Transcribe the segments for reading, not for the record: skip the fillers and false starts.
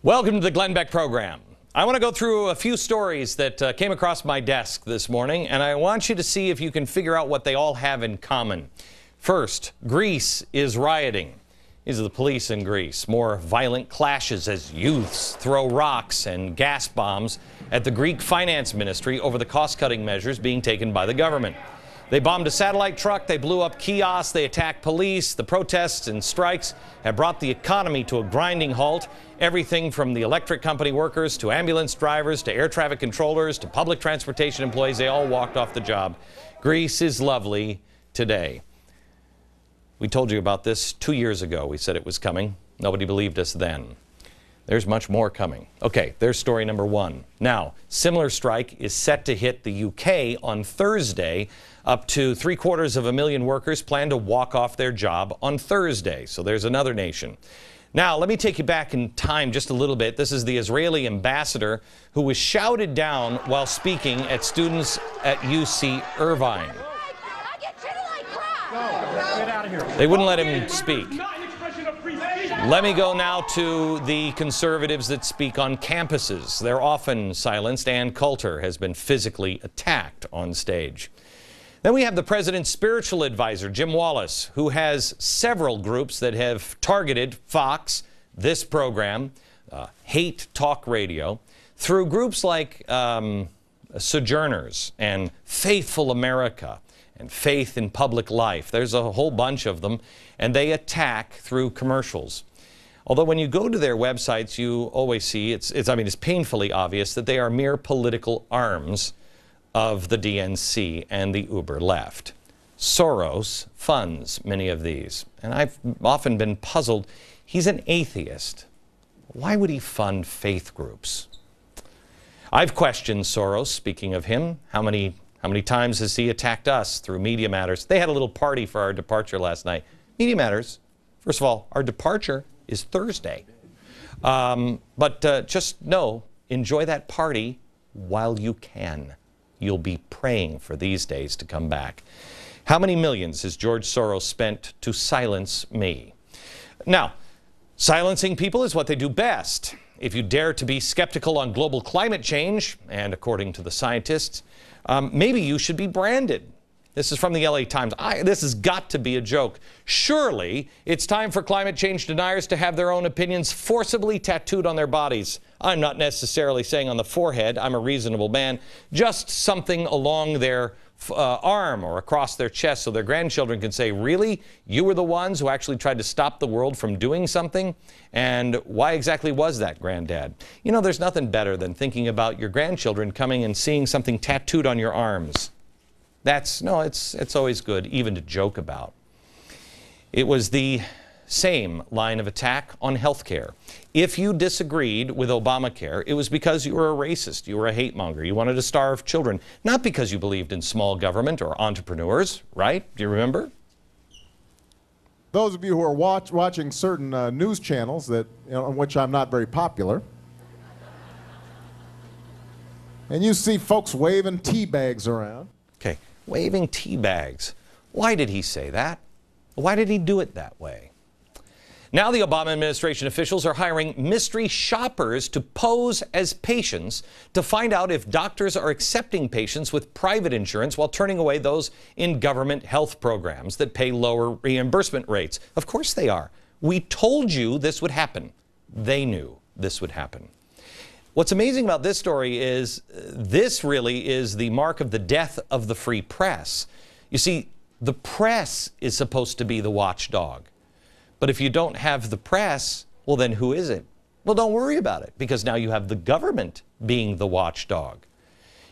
Welcome to the Glenn Beck program. I want to go through a few stories that came across my desk this morning, and I want you to see if you can figure out what they all have in common. First, Greece is rioting. These are the police in Greece. More violent clashes as youths throw rocks and gas bombs at the Greek finance ministry over the cost-cutting measures being taken by the government. They bombed a satellite truck, they blew up kiosks, they attacked police. The protests and strikes have brought the economy to a grinding halt. Everything from the electric company workers to ambulance drivers to air traffic controllers to public transportation employees, they all walked off the job. Greece is lovely today. We told you about this 2 years ago. We said it was coming. Nobody believed us then. There's much more coming. Okay, there's story number one. Now, similar strike is set to hit the UK on Thursday. Up to 750,000 workers plan to walk off their job on Thursday. So there's another nation. Now, let me take you back in time just a little bit. This is the Israeli ambassador who was shouted down while speaking at students at UC Irvine. They wouldn't let him speak. Let me go now to the conservatives that speak on campuses. They're often silenced. Ann Coulter has been physically attacked on stage. Then we have the president's spiritual advisor, Jim Wallis, who has several groups that have targeted Fox, this program, Hate Talk Radio, through groups like Sojourners and Faithful America and Faith in Public Life. There's a whole bunch of them, and they attack through commercials. Although when you go to their websites, you always see, it's painfully obvious that they are mere political arms of the DNC and the uber left. Soros funds many of these, and I've often been puzzled. He's an atheist. Why would he fund faith groups? I've questioned Soros, speaking of him. How many times has he attacked us through Media Matters? They had a little party for our departure last night. Media Matters, first of all, our departure is Thursday. But just know, enjoy that party while you can. You'll be praying for these days to come back. How many millions has George Soros spent to silence me? Now, silencing people is what they do best. If you dare to be skeptical on global climate change, and according to the scientists, maybe you should be branded. This is from the LA Times. This has got to be a joke. Surely it's time for climate change deniers to have their own opinions forcibly tattooed on their bodies. I'm not necessarily saying on the forehead. I'm a reasonable man. Just something along their arm or across their chest so their grandchildren can say, really? You were the ones who actually tried to stop the world from doing something? And why exactly was that, Granddad? You know, there's nothing better than thinking about your grandchildren coming and seeing something tattooed on your arms. It's always good even to joke about. It was the same line of attack on health care. If you disagreed with Obamacare, it was because you were a racist, you were a hate monger, you wanted to starve children, not because you believed in small government or entrepreneurs, right? Do you remember? Those of you who are watching certain news channels on which I'm not very popular, and you see folks waving tea bags around. Okay, waving tea bags. Why did he say that? Why did he do it that way? Now the Obama administration officials are hiring mystery shoppers to pose as patients to find out if doctors are accepting patients with private insurance while turning away those in government health programs that pay lower reimbursement rates. Of course they are. We told you this would happen. They knew this would happen. What's amazing about this story is this really is the mark of the death of the free press. You see, the press is supposed to be the watchdog. But if you don't have the press, well, then who is it? Well, don't worry about it, because now you have the government being the watchdog.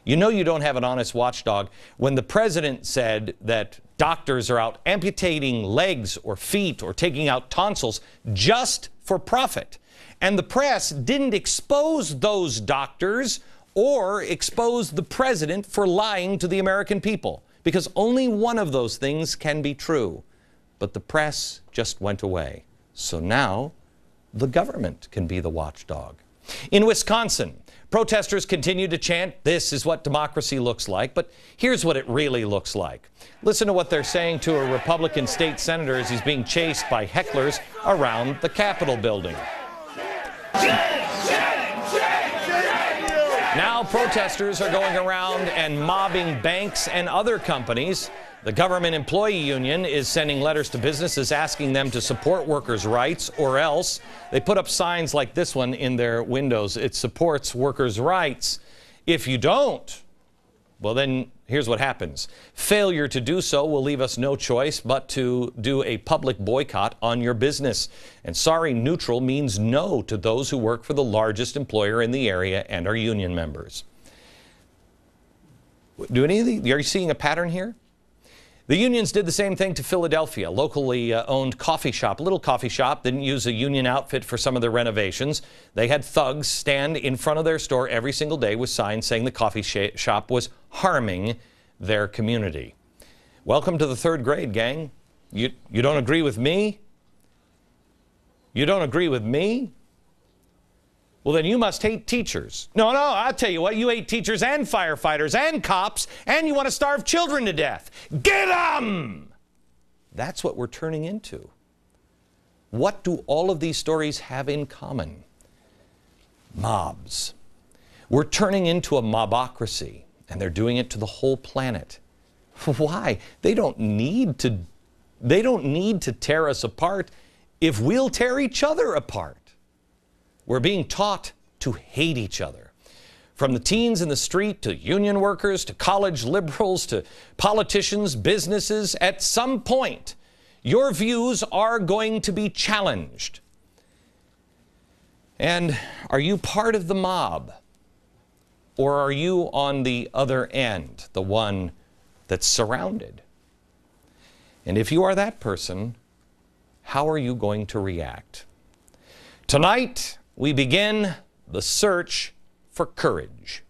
You know you don't have an honest watchdog when the president said that doctors are out amputating legs or feet or taking out tonsils just for profit. And the press didn't expose those doctors or expose the president for lying to the American people, because only one of those things can be true. But the press just went away. So now the government can be the watchdog. In Wisconsin, protesters continue to chant, "This is what democracy looks like." But here's what it really looks like. Listen to what they're saying to a Republican state senator as he's being chased by hecklers around the Capitol building. Now protesters are going around and mobbing banks and other companies. The government employee union is sending letters to businesses asking them to support workers' rights or else. They put up signs like this one in their windows. It supports workers' rights. If you don't, well then here's what happens. Failure to do so will leave us no choice but to do a public boycott on your business. And sorry neutral means no to those who work for the largest employer in the area and are union members. Are you seeing a pattern here? The unions did the same thing to Philadelphia, locally owned coffee shop, little coffee shop, didn't use a union outfit for some of their renovations. They had thugs stand in front of their store every single day with signs saying the coffee shop was harming their community. Welcome to the third grade, gang. You don't agree with me? You don't agree with me? Well, then you must hate teachers. No, I'll tell you what, you hate teachers and firefighters and cops, and you want to starve children to death. Get 'em! That's what we're turning into. What do all of these stories have in common? Mobs. We're turning into a mobocracy, and they're doing it to the whole planet. Why? They don't need to tear us apart if we'll tear each other apart. We're being taught to hate each other. From the teens in the street to union workers to college liberals to politicians, businesses, at some point, your views are going to be challenged. And are you part of the mob? Or are you on the other end, the one that's surrounded? And if you are that person, how are you going to react? Tonight, we begin the search for courage.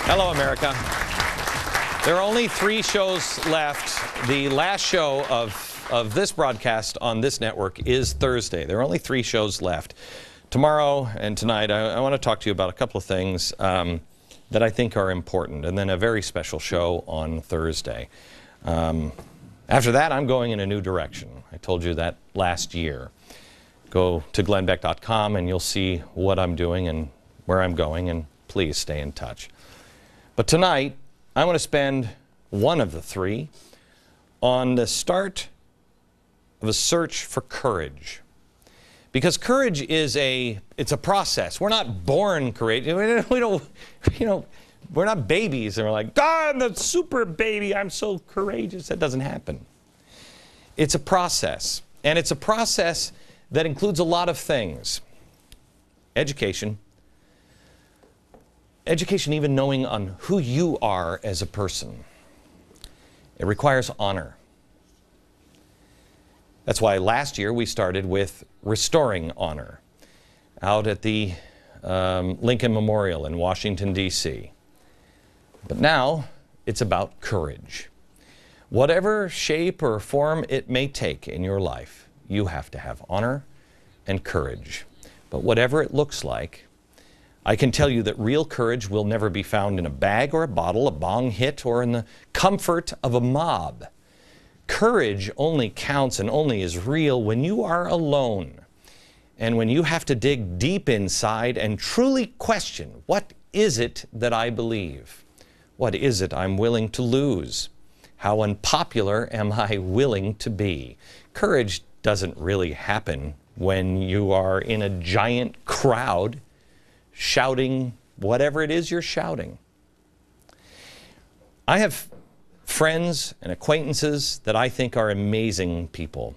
Hello, America. There are only 3 shows left. The last show of this broadcast on this network is Thursday. There are only 3 shows left. Tomorrow and tonight, I want to talk to you about a couple of things that I think are important, and then a very special show on Thursday. After that, I'm going in a new direction. I told you that last year. Go to glennbeck.com and you'll see what I'm doing and where I'm going, and please stay in touch. But tonight, I want to spend one of the 3 on the start of a search for courage. Because courage is it's a process. We're not born courageous. We're not babies and we're like, I'm the super baby, I'm so courageous. That doesn't happen. It's a process. And it's a process that includes a lot of things. Education. Education, even knowing on who you are as a person. It requires honor. That's why last year we started with restoring honor out at the Lincoln Memorial in Washington, D.C. But now it's about courage. Whatever shape or form it may take in your life, you have to have honor and courage. But whatever it looks like, I can tell you that real courage will never be found in a bag or a bottle, a bong hit, or in the comfort of a mob. Courage only counts and only is real when you are alone and when you have to dig deep inside and truly question, what is it that I believe? What is it I'm willing to lose? How unpopular am I willing to be? Courage doesn't really happen when you are in a giant crowd shouting whatever it is you're shouting. I have friends and acquaintances that I think are amazing people.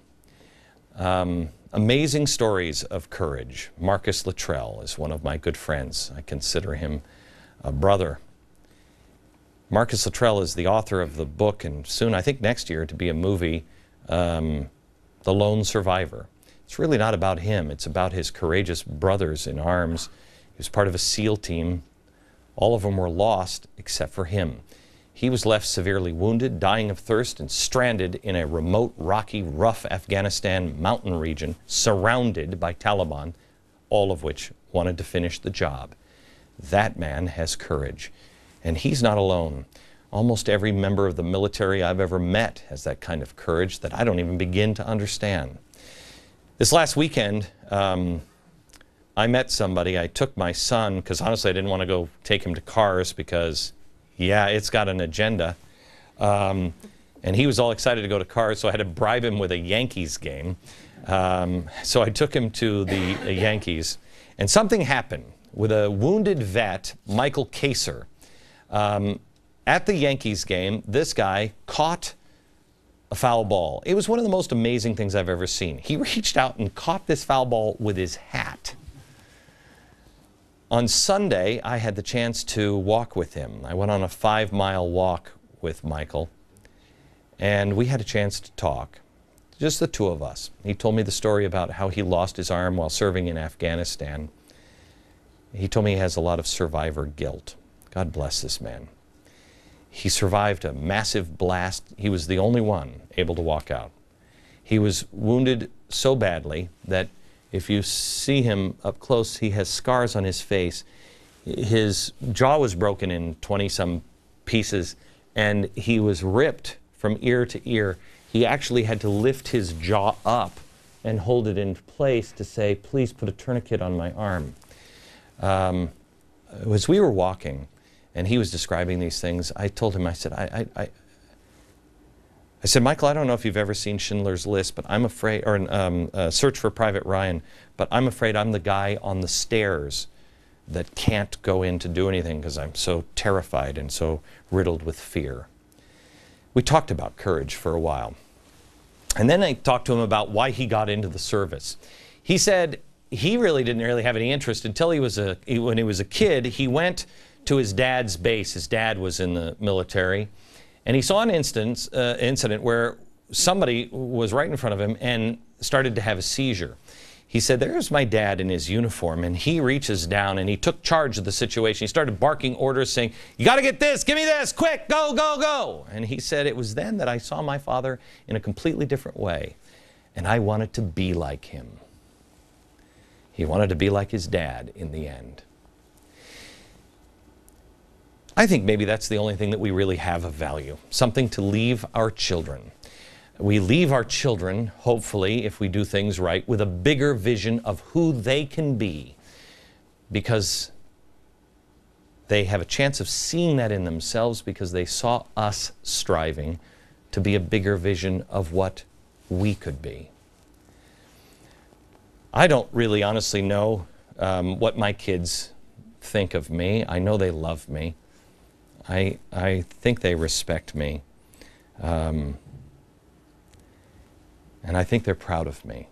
Amazing stories of courage. Marcus Luttrell is one of my good friends. I consider him a brother. Marcus Luttrell is the author of the book, and soon, I think next year, to be a movie, The Lone Survivor. It's really not about him. It's about his courageous brothers in arms. He was part of a SEAL team. All of them were lost except for him. He was left severely wounded, dying of thirst, and stranded in a remote, rocky, rough Afghanistan mountain region, surrounded by Taliban, all of which wanted to finish the job. That man has courage. And he's not alone. Almost every member of the military I've ever met has that kind of courage that I don't even begin to understand. This last weekend, I met somebody. I took my son, because honestly I didn't want to go take him to Cars because, yeah, it's got an agenda. And he was all excited to go to Cars, so I had to bribe him with a Yankees game. So I took him to the Yankees. And something happened with a wounded vet, Michael Kaser. At the Yankees game, this guy caught a foul ball. It was one of the most amazing things I've ever seen. He reached out and caught this foul ball with his hat. On Sunday, I had the chance to walk with him. I went on a 5-mile walk with Michael, and we had a chance to talk, just the two of us. He told me the story about how he lost his arm while serving in Afghanistan. He told me he has a lot of survivor guilt. God bless this man. He survived a massive blast. He was the only one able to walk out. He was wounded so badly that if you see him up close, he has scars on his face. His jaw was broken in 20-some pieces, and he was ripped from ear to ear. He actually had to lift his jaw up and hold it in place to say, please put a tourniquet on my arm. As we were walking, and he was describing these things, I told him, I said, I said, Michael, I don't know if you've ever seen Schindler's List, but I'm afraid, or Search for Private Ryan, but I'm afraid I'm the guy on the stairs that can't go in to do anything because I'm so terrified and so riddled with fear. We talked about courage for a while. And then I talked to him about why he got into the service. He said he didn't really have any interest until when he was a kid. He went to his dad's base. His dad was in the military. And he saw an incident where somebody was right in front of him and started to have a seizure. He said, there's my dad in his uniform, and he reaches down and he took charge of the situation. He started barking orders saying, you got to get this, give me this, quick, go, go, go. And he said, it was then that I saw my father in a completely different way, and I wanted to be like him. He wanted to be like his dad in the end. I think maybe that's the only thing that we really have of value, something to leave our children. We leave our children, hopefully, if we do things right, with a bigger vision of who they can be, because they have a chance of seeing that in themselves because they saw us striving to be a bigger vision of what we could be. I don't really honestly know what my kids think of me. I know they love me. I think they respect me. And I think they're proud of me.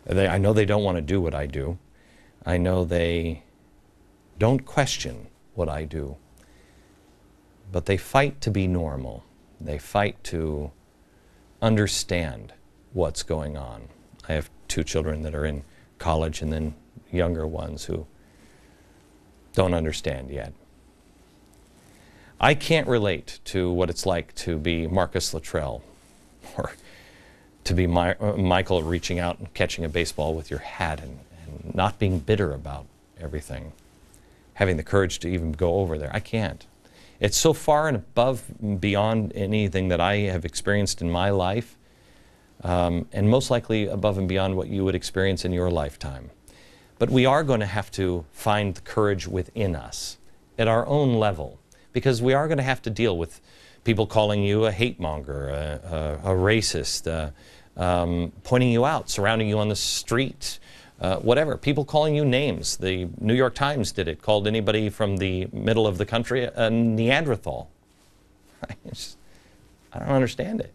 I know they don't want to do what I do. I know they don't question what I do. But they fight to be normal. They fight to understand what's going on. I have 2 children that are in college and then younger ones who don't understand yet. I can't relate to what it's like to be Marcus Luttrell, or to be Michael reaching out and catching a baseball with your hat and not being bitter about everything, having the courage to even go over there. I can't. It's so far and above and beyond anything that I have experienced in my life, and most likely above and beyond what you would experience in your lifetime. But we are going to have to find the courage within us at our own level, because we are going to have to deal with people calling you a hate monger, a racist, pointing you out, surrounding you on the street, whatever. People calling you names. The New York Times did it, called anybody from the middle of the country a Neanderthal. I don't understand it.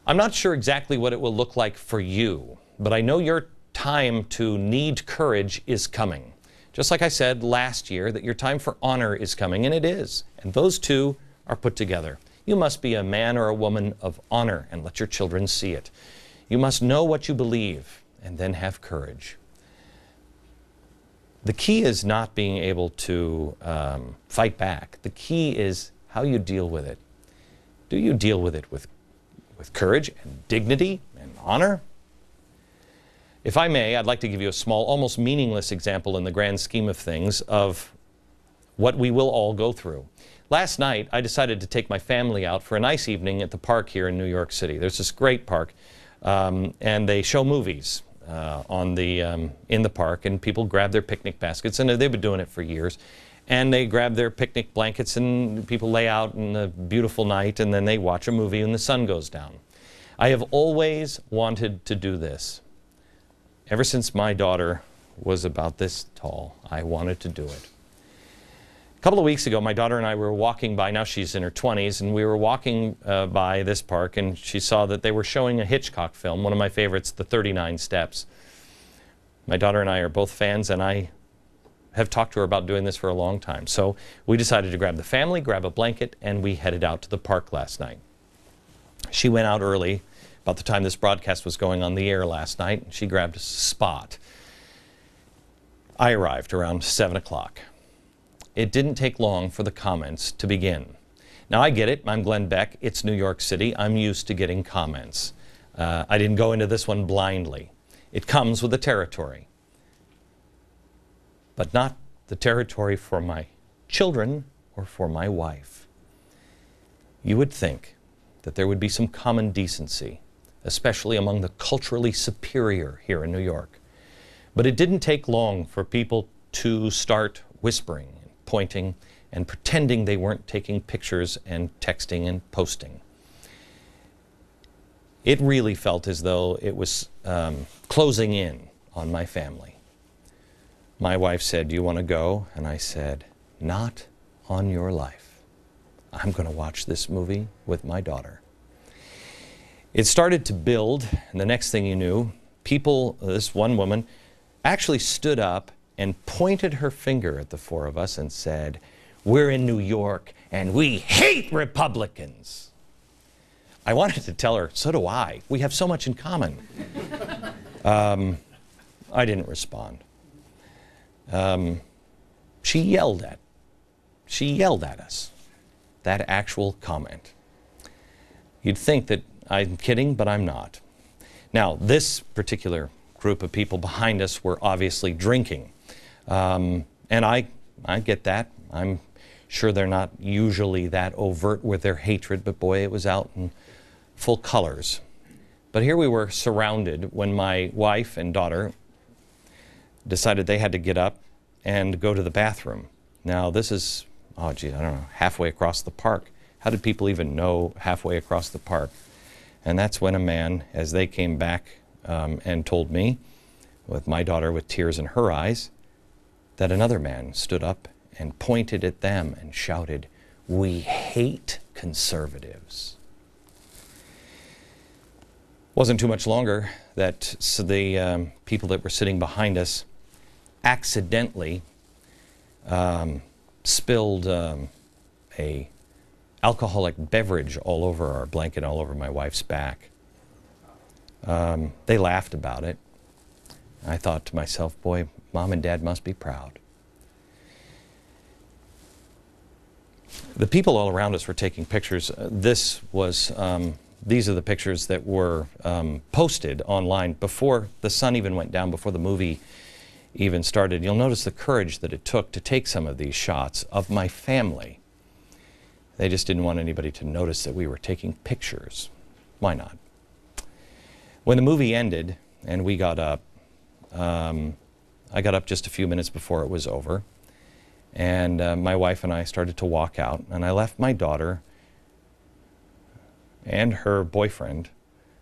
I'm not sure exactly what it will look like for you, but I know your time to need courage is coming. Just like I said last year, that your time for honor is coming, and it is. And those two are put together. You must be a man or a woman of honor and let your children see it. You must know what you believe and then have courage. The key is not being able to fight back. The key is how you deal with it. Do you deal with it with courage and dignity and honor? If I may, I'd like to give you a small, almost meaningless example in the grand scheme of things of what we will all go through. Last night, I decided to take my family out for a nice evening at the park here in New York City. There's this great park, and they show movies in the park, and people grab their picnic baskets, and they've been doing it for years. And they grab their picnic blankets, and people lay out in a beautiful night, and then they watch a movie when the sun goes down. I have always wanted to do this. Ever since my daughter was about this tall, I wanted to do it. A couple of weeks ago, my daughter and I were walking by, now she's in her 20s, and we were walking by this park, and she saw that they were showing a Hitchcock film, one of my favorites, The 39 Steps. My daughter and I are both fans, and I have talked to her about doing this for a long time. So we decided to grab the family, grab a blanket, and we headed out to the park last night. She went out early, about the time this broadcast was going on the air last night. She grabbed a spot. I arrived around 7 o'clock. It didn't take long for the comments to begin. Now I get it, I'm Glenn Beck, it's New York City, I'm used to getting comments. I didn't go into this one blindly. It comes with the territory. But not the territory for my children or for my wife. You would think that there would be some common decency, especially among the culturally superior here in New York. But it didn't take long for people to start whispering, and pointing, and pretending they weren't taking pictures and texting and posting. It really felt as though it was closing in on my family. My wife said, "Do you want to go?" And I said, "Not on your life. I'm going to watch this movie with my daughter." It started to build, and the next thing you knew, people, this one woman, actually stood up and pointed her finger at the four of us and said, "We're in New York and we hate Republicans." I wanted to tell her, so do I. We have so much in common. I didn't respond. She yelled at us, that actual comment. You'd think that I'm kidding, but I'm not. Now, this particular group of people behind us were obviously drinking. And I get that. I'm sure they're not usually that overt with their hatred, but boy, it was out in full colors. But here we were surrounded when my wife and daughter decided they had to get up and go to the bathroom. Now this is, oh gee, I don't know, halfway across the park. How did people even know halfway across the park? And that's when a man, as they came back and told me, with my daughter with tears in her eyes, that another man stood up and pointed at them and shouted, "We hate conservatives." Wasn't too much longer that the people that were sitting behind us accidentally spilled a alcoholic beverage all over our blanket, all over my wife's back. They laughed about it. I thought to myself, boy, Mom and Dad must be proud. The people all around us were taking pictures. These are the pictures that were posted online before the sun even went down, before the movie even started. You'll notice the courage that it took to take some of these shots of my family. They just didn't want anybody to notice that we were taking pictures. Why not? When the movie ended and we got up, I got up just a few minutes before it was over, and my wife and I started to walk out, and I left my daughter and her boyfriend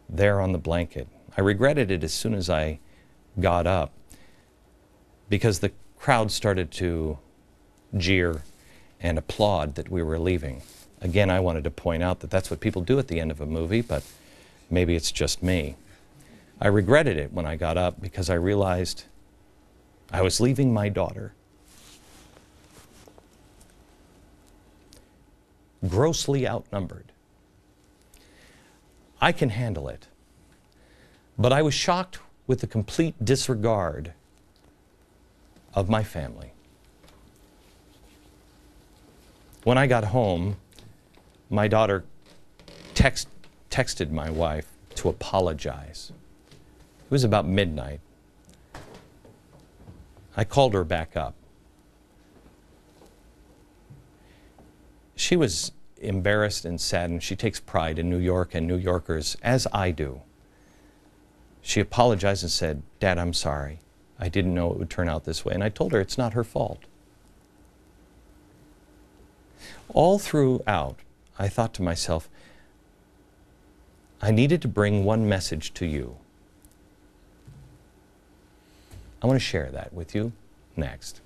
there on the blanket. I regretted it as soon as I got up, because the crowd started to jeer and applaud that we were leaving. Again, I wanted to point out that that's what people do at the end of a movie, but maybe it's just me. I regretted it when I got up because I realized I was leaving my daughter grossly outnumbered. I can handle it, but I was shocked with the complete disregard of my family. When I got home, my daughter texted my wife to apologize. It was about midnight. I called her back up. She was embarrassed and saddened. She takes pride in New York and New Yorkers, as I do. She apologized and said, "Dad, I'm sorry. I didn't know it would turn out this way." And I told her it's not her fault. All throughout, I thought to myself, I needed to bring one message to you. I want to share that with you next.